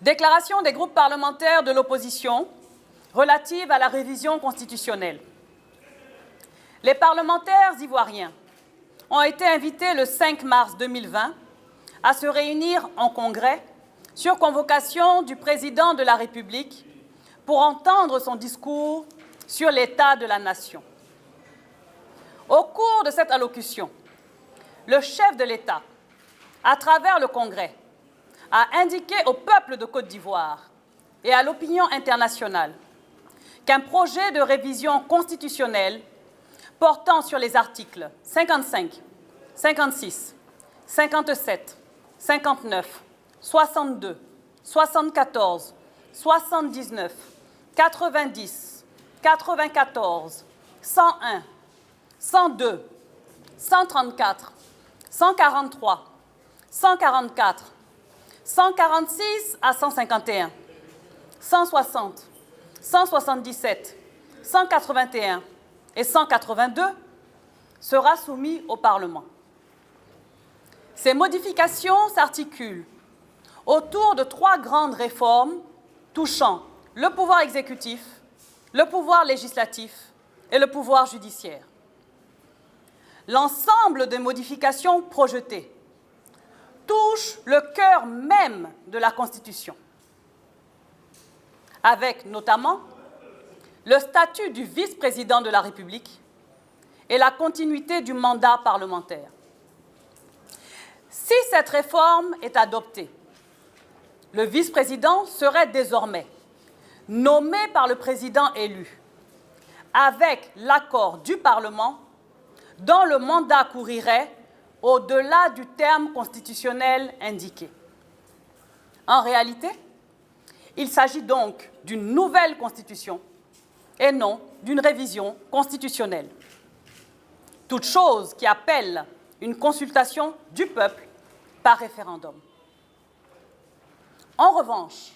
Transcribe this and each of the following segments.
Déclaration des groupes parlementaires de l'opposition relative à la révision constitutionnelle. Les parlementaires ivoiriens ont été invités le 5 mars 2020 à se réunir en congrès sur convocation du président de la République pour entendre son discours sur l'état de la nation. Au cours de cette allocution, le chef de l'État, à travers le Congrès, a indiqué au peuple de Côte d'Ivoire et à l'opinion internationale qu'un projet de révision constitutionnelle portant sur les articles 55, 56, 57, 59, 62, 74, 79, 90, 94, 101, 102, 134, 143, 144, 146 à 151, 160, 177, 181 et 182 sera soumis au Parlement. Ces modifications s'articulent autour de 3 grandes réformes touchant le pouvoir exécutif, le pouvoir législatif et le pouvoir judiciaire. L'ensemble des modifications projetées touche le cœur même de la Constitution, avec notamment le statut du vice-président de la République et la continuité du mandat parlementaire. Si cette réforme est adoptée, le vice-président serait désormais nommé par le président élu, avec l'accord du Parlement, dont le mandat courirait au-delà du terme constitutionnel indiqué. En réalité, il s'agit donc d'une nouvelle constitution et non d'une révision constitutionnelle. Toute chose qui appelle une consultation du peuple par référendum. En revanche,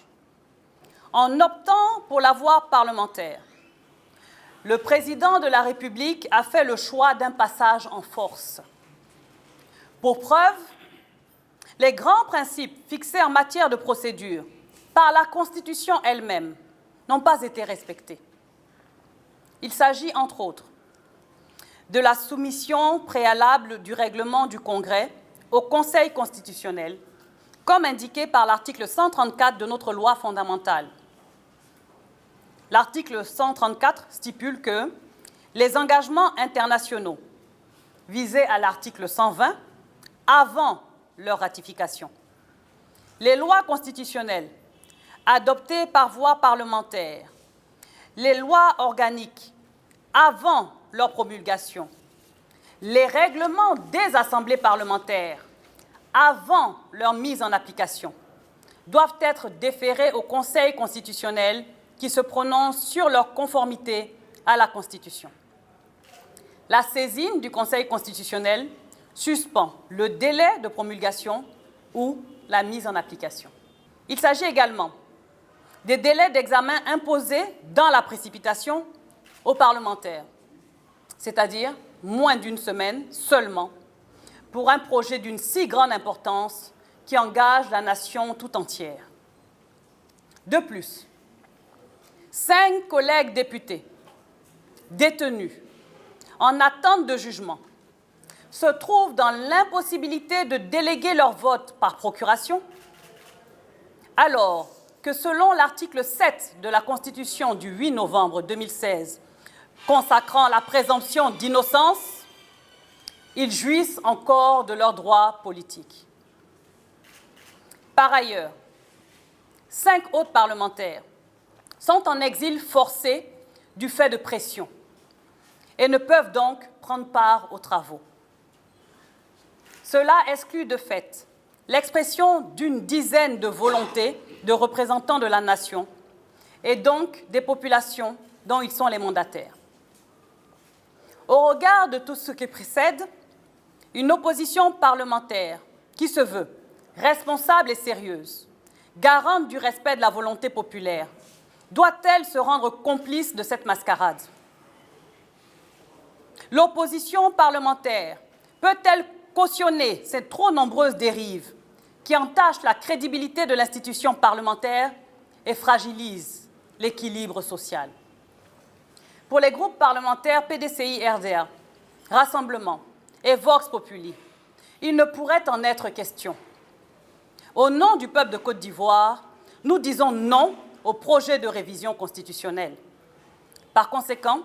en optant pour la voie parlementaire, le président de la République a fait le choix d'un passage en force. Pour preuve, les grands principes fixés en matière de procédure par la Constitution elle-même n'ont pas été respectés. Il s'agit, entre autres, de la soumission préalable du règlement du Congrès au Conseil constitutionnel, comme indiqué par l'article 134 de notre loi fondamentale. L'article 134 stipule que les engagements internationaux visés à l'article 120 avant leur ratification, les lois constitutionnelles adoptées par voie parlementaire, les lois organiques avant leur promulgation, les règlements des assemblées parlementaires avant leur mise en application, doivent être déférés au Conseil constitutionnel qui se prononce sur leur conformité à la Constitution. La saisine du Conseil constitutionnel suspend le délai de promulgation ou la mise en application. Il s'agit également des délais d'examen imposés dans la précipitation aux parlementaires, c'est-à-dire moins d'une semaine seulement, pour un projet d'une si grande importance qui engage la nation tout entière. De plus, 5 collègues députés détenus en attente de jugement se trouvent dans l'impossibilité de déléguer leur vote par procuration, alors que selon l'article 7 de la Constitution du 8 novembre 2016, consacrant la présomption d'innocence, ils jouissent encore de leurs droits politiques. Par ailleurs, 5 autres parlementaires sont en exil forcé du fait de pression et ne peuvent donc prendre part aux travaux. Cela exclut de fait l'expression d'une dizaine de volontés de représentants de la nation et donc des populations dont ils sont les mandataires. Au regard de tout ce qui précède, une opposition parlementaire qui se veut responsable et sérieuse, garante du respect de la volonté populaire, doit-elle se rendre complice de cette mascarade? L'opposition parlementaire peut-elle cautionner ces trop nombreuses dérives qui entachent la crédibilité de l'institution parlementaire et fragilisent l'équilibre social. Pour les groupes parlementaires PDCI-RDA, Rassemblement et Vox Populi, il ne pourrait en être question. Au nom du peuple de Côte d'Ivoire, nous disons non au projet de révision constitutionnelle. Par conséquent,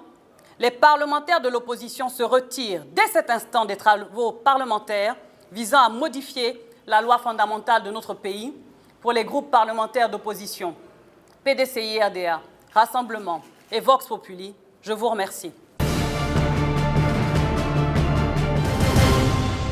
les parlementaires de l'opposition se retirent dès cet instant des travaux parlementaires visant à modifier la loi fondamentale de notre pays. Pour les groupes parlementaires d'opposition, PDCI-RDA, Rassemblement et Vox Populi, je vous remercie.